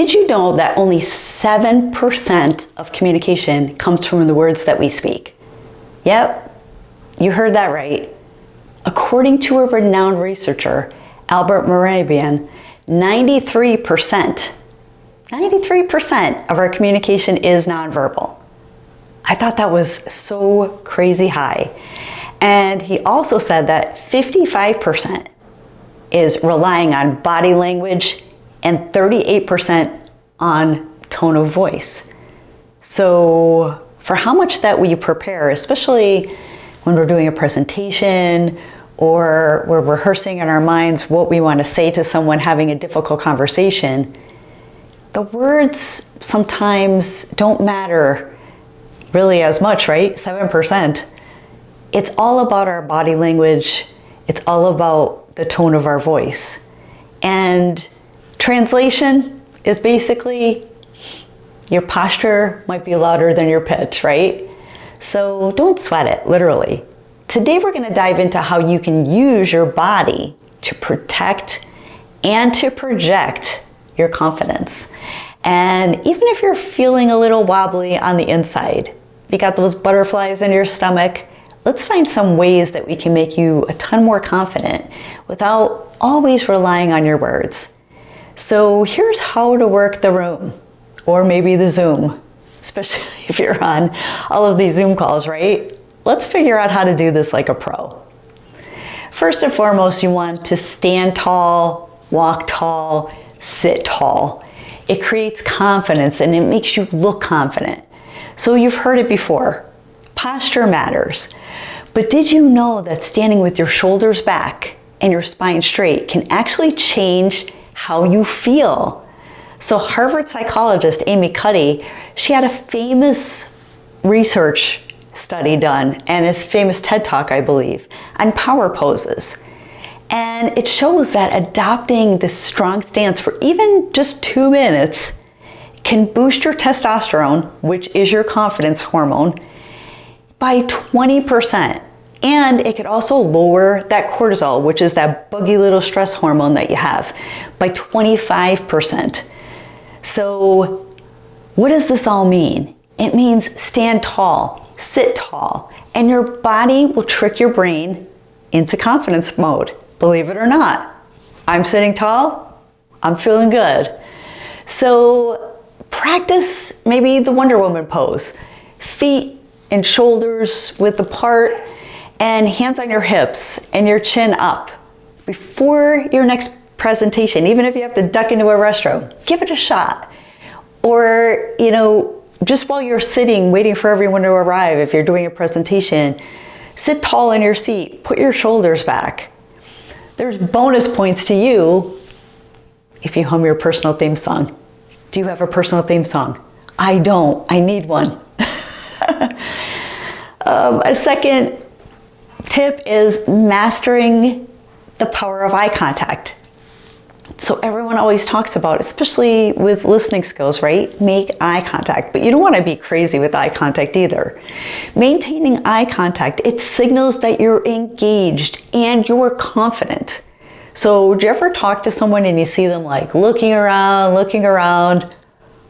Did you know that only 7% of communication comes from the words that we speak? Yep, you heard that right. According to a renowned researcher, Albert Mehrabian, 93% of our communication is nonverbal. I thought that was so crazy high. And he also said that 55% is relying on body language and 38% on tone of voice. So for how much that we prepare, especially when we're doing a presentation or we're rehearsing in our minds what we want to say to someone having a difficult conversation, the words sometimes don't matter really as much, right? 7%. It's all about our body language. It's all about the tone of our voice. And translation is basically your posture might be louder than your pitch, right? So don't sweat it, literally. Today we're going to dive into how you can use your body to protect and to project your confidence. And even if you're feeling a little wobbly on the inside, you got those butterflies in your stomach, let's find some ways that we can make you a ton more confident without always relying on your words. So here's how to work the room, or maybe the Zoom, especially if you're on all of these Zoom calls, right? Let's figure out how to do this like a pro. First and foremost, you want to stand tall, walk tall, sit tall. It creates confidence and it makes you look confident. So you've heard it before, posture matters. But did you know that standing with your shoulders back and your spine straight can actually change how you feel? So Harvard psychologist Amy Cuddy, she had a famous research study done and a famous TED Talk, I believe, on power poses. And it shows that adopting this strong stance for even just 2 minutes can boost your testosterone, which is your confidence hormone, by 20%. And it could also lower that cortisol, which is that buggy little stress hormone that you have, by 25%. So what does this all mean? It means stand tall, sit tall, and your body will trick your brain into confidence mode. Believe it or not, I'm sitting tall, I'm feeling good. So practice maybe the Wonder Woman pose, feet and shoulders width apart, and hands on your hips and your chin up. Before your next presentation, even if you have to duck into a restroom, give it a shot. Or, just while you're sitting, waiting for everyone to arrive, if you're doing a presentation, sit tall in your seat, put your shoulders back. There's bonus points to you if you hum your personal theme song. Do you have a personal theme song? I don't. I need one. A second tip is mastering the power of eye contact. So everyone always talks about, especially with listening skills, right? Make eye contact, but you don't want to be crazy with eye contact either. Maintaining eye contact, it signals that you're engaged and you're confident. So do you ever talk to someone and you see them like looking around,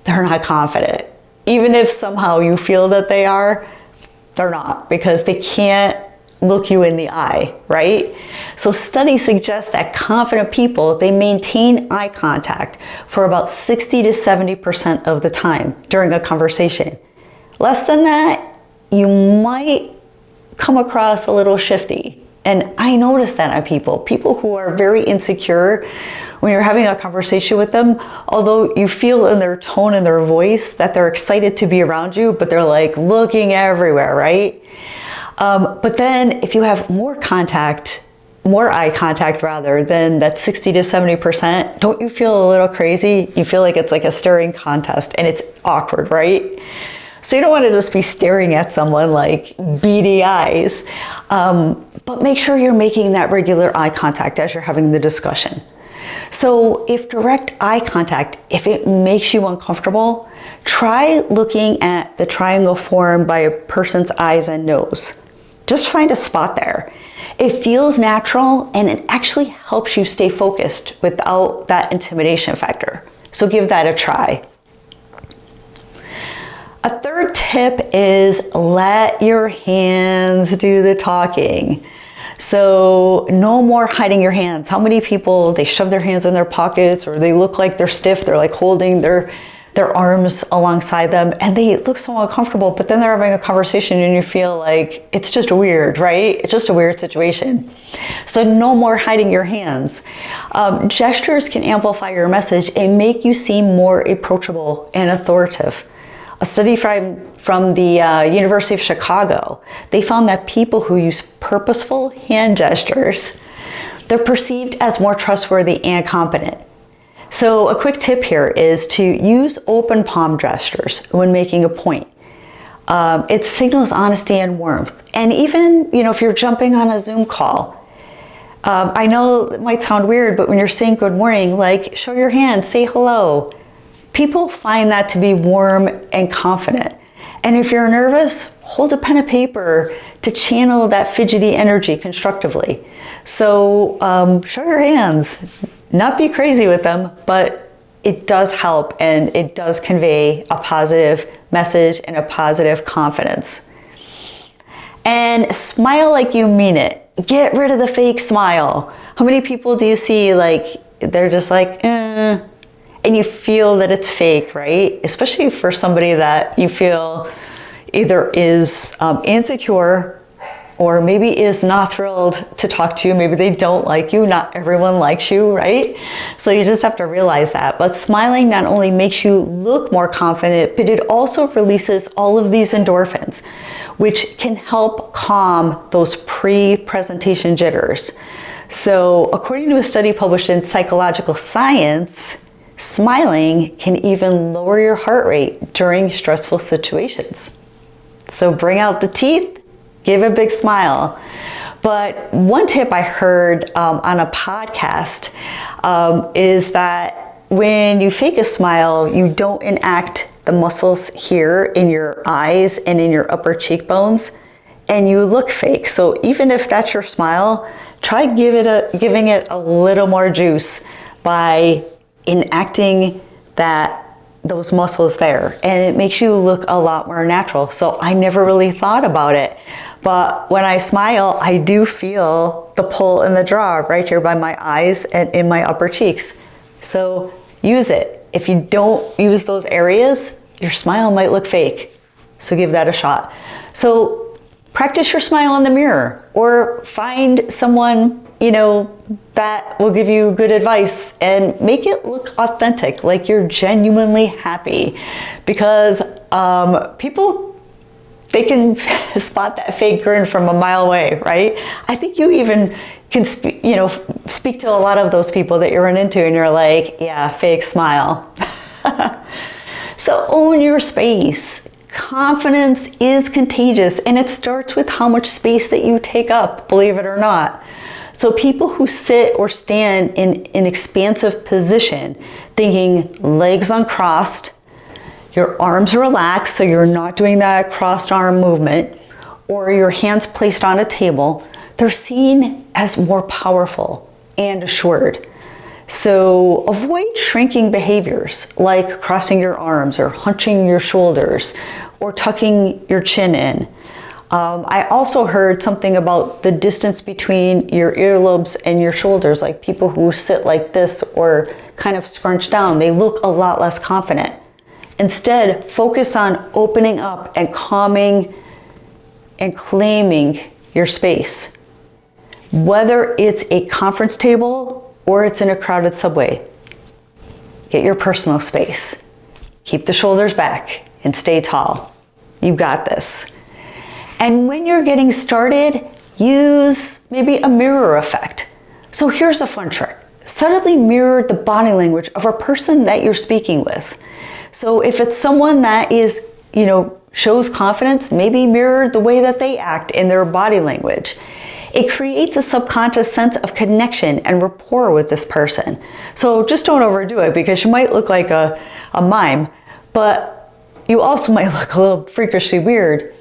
they're not confident. Even if somehow you feel that they are, they're not, because they can't look you in the eye, right? So studies suggest that confident people, they maintain eye contact for about 60 to 70% of the time during a conversation. Less than that, you might come across a little shifty. And I notice that on people who are very insecure, when you're having a conversation with them, although you feel in their tone and their voice that they're excited to be around you, but they're like looking everywhere, right? But then if you have more eye contact rather than that 60 to 70%, don't you feel a little crazy? You feel like it's like a staring contest and it's awkward, right? So you don't want to just be staring at someone like beady eyes, but make sure you're making that regular eye contact as you're having the discussion. So if direct eye contact, if it makes you uncomfortable, try looking at the triangle formed by a person's eyes and nose. Just find a spot there. It feels natural and it actually helps you stay focused without that intimidation factor. So give that a try. A third tip is let your hands do the talking. So no more hiding your hands. How many people, they shove their hands in their pockets, or they look like they're stiff, they're like holding their arms alongside them, and they look so uncomfortable, but then they're having a conversation and you feel like it's just weird, right? It's just a weird situation. So no more hiding your hands. Gestures can amplify your message and make you seem more approachable and authoritative. A study from the University of Chicago, they found that people who use purposeful hand gestures, they're perceived as more trustworthy and competent. So a quick tip here is to use open palm gestures when making a point. It signals honesty and warmth. And even, if you're jumping on a Zoom call, I know it might sound weird, but when you're saying good morning, like show your hand, say hello. People find that to be warm and confident. And if you're nervous, hold a pen and paper to channel that fidgety energy constructively. So show your hands. Not be crazy with them, but it does help and it does convey a positive message and a positive confidence. And smile like you mean it. Get rid of the fake smile. How many people do you see they're just like, and you feel that it's fake, right? Especially for somebody that you feel either is insecure or maybe is not thrilled to talk to you. Maybe they don't like you. Not everyone likes you, right? So you just have to realize that. But smiling not only makes you look more confident, but it also releases all of these endorphins, which can help calm those pre-presentation jitters. So according to a study published in Psychological Science, smiling can even lower your heart rate during stressful situations. So bring out the teeth, give a big smile. But one tip I heard on a podcast is that when you fake a smile, you don't enact the muscles here in your eyes and in your upper cheekbones, and you look fake. So even if that's your smile, try giving it a little more juice by enacting those muscles there, and it makes you look a lot more natural. So I never really thought about it, but when I smile, I do feel the pull in the jaw right here by my eyes and in my upper cheeks. So use it. If you don't use those areas, your smile might look fake. So give that a shot. So practice your smile in the mirror, or find someone that will give you good advice and make it look authentic, like you're genuinely happy. Because people, they can spot that fake grin from a mile away, right? I think you even can speak to a lot of those people that you run into and you're like, yeah, fake smile. So own your space. Confidence is contagious, and it starts with how much space that you take up, believe it or not. So people who sit or stand in an expansive position, thinking legs uncrossed, your arms relaxed so you're not doing that crossed arm movement, or your hands placed on a table, they're seen as more powerful and assured. So avoid shrinking behaviors like crossing your arms or hunching your shoulders or tucking your chin in. I also heard something about the distance between your earlobes and your shoulders, like people who sit like this or kind of scrunch down, they look a lot less confident. Instead, focus on opening up and calming and claiming your space. Whether it's a conference table or it's in a crowded subway, get your personal space. Keep the shoulders back and stay tall. You got this. And when you're getting started, use maybe a mirror effect. So here's a fun trick. Subtly mirror the body language of a person that you're speaking with. So if it's someone that is, shows confidence, maybe mirror the way that they act in their body language. It creates a subconscious sense of connection and rapport with this person. So just don't overdo it, because you might look like a mime, but you also might look a little freakishly weird.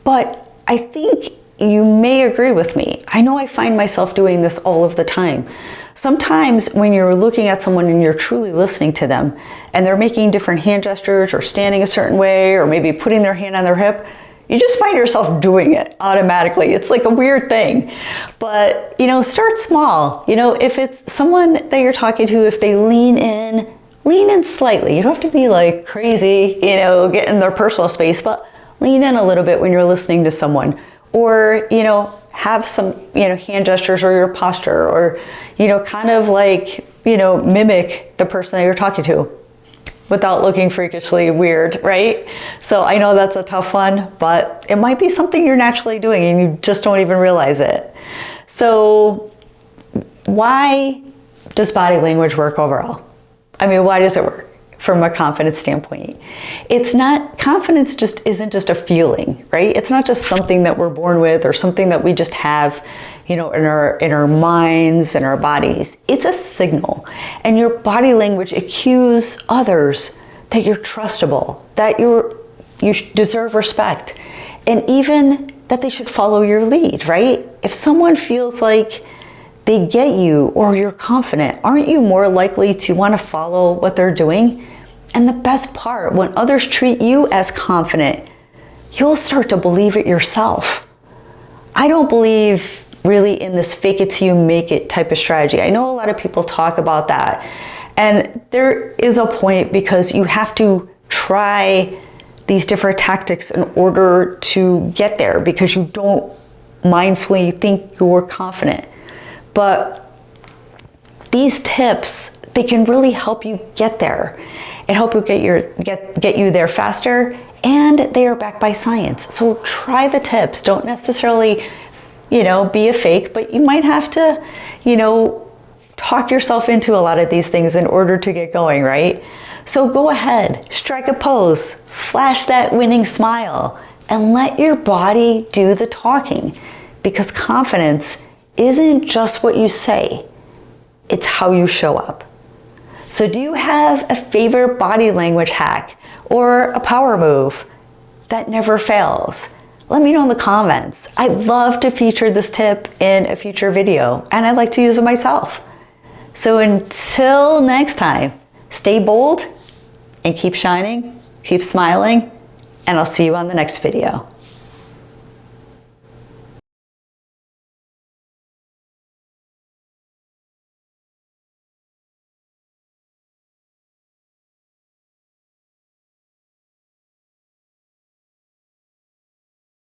But I think you may agree with me. I know I find myself doing this all of the time. Sometimes when you're looking at someone and you're truly listening to them and they're making different hand gestures or standing a certain way or maybe putting their hand on their hip, you just find yourself doing it automatically. It's like a weird thing. But, start small. If it's someone that you're talking to, if they lean in slightly. You don't have to be like crazy, get in their personal space, but lean in a little bit when you're listening to someone. Or, have some, hand gestures or your posture or, kind of like, mimic the person that you're talking to without looking freakishly weird, right? So I know that's a tough one, but it might be something you're naturally doing and you just don't even realize it. So why does body language work overall? Why does it work from a confidence standpoint? Confidence just isn't just a feeling, right? It's not just something that we're born with or something that we just have, in our minds and our bodies. It's a signal. And your body language, it cues others that you're trustable, that you deserve respect, and even that they should follow your lead, right? If someone feels like they get you or you're confident, aren't you more likely to want to follow what they're doing? And the best part, when others treat you as confident, you'll start to believe it yourself. I don't believe really in this fake it till you make it type of strategy. I know a lot of people talk about that. And there is a point because you have to try these different tactics in order to get there because you don't mindfully think you're confident. But these tips, they can really help you get there and help you get you there faster, and they are backed by science. So try the tips. Don't necessarily, be a fake, but you might have to, talk yourself into a lot of these things in order to get going, right? So go ahead, strike a pose, flash that winning smile, and let your body do the talking, because confidence isn't just what you say, it's how you show up. So do you have a favorite body language hack or a power move that never fails? Let me know in the comments. I'd love to feature this tip in a future video, and I'd like to use it myself. So until next time, stay bold and keep shining, keep smiling, and I'll see you on the next video.